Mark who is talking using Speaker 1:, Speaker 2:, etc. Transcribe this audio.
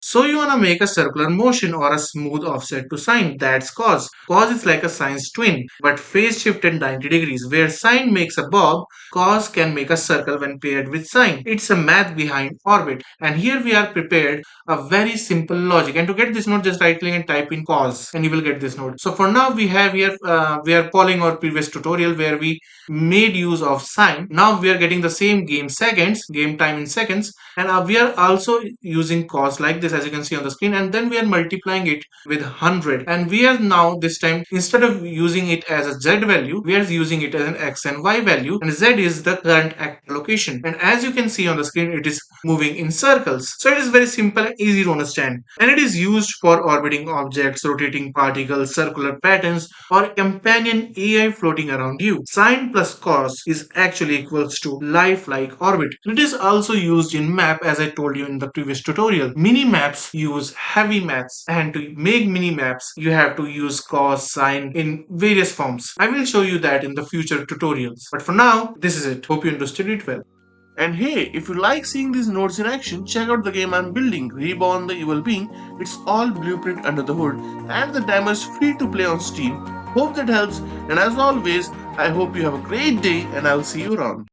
Speaker 1: So you wanna make a circular motion or a smooth offset to sine. That's cos. Cos is like a sine's twin, but phase shifted 90 degrees. Where sine makes a bob, cos can make a circle when paired with sine. It's a math behind orbit. And here we are prepared a very simple logic. And to get this note, just right click and type in cos, and you will get this note. So for now, we have here we are following our previous tutorial where we made use of sine. Now we are getting the same game time in seconds, and we are also using cos like this, as you can see on the screen, and then we are multiplying it with 100, and we are now this time, instead of using it as a z value, we are using it as an x and y value, and z is the current actor location. And as you can see on the screen, it is moving in circles. So it is very simple and easy to understand, and it is used for orbiting objects, rotating particles, circular patterns, or companion AI floating around you. Sine plus cos is actually equals to lifelike orbit. It is also used in map, as I told you in the previous tutorial. Mini maps use heavy maths, and to make mini maps you have to use cos, sine in various forms. I will show you that in the future tutorials. But for now, this is it. Hope you understood it well. And hey, if you like seeing these nodes in action, check out the game I'm building, Reborn the Evil Being. It's all blueprint under the hood, and the demo is free to play on Steam. Hope that helps, and as always, I hope you have a great day, and I'll see you around.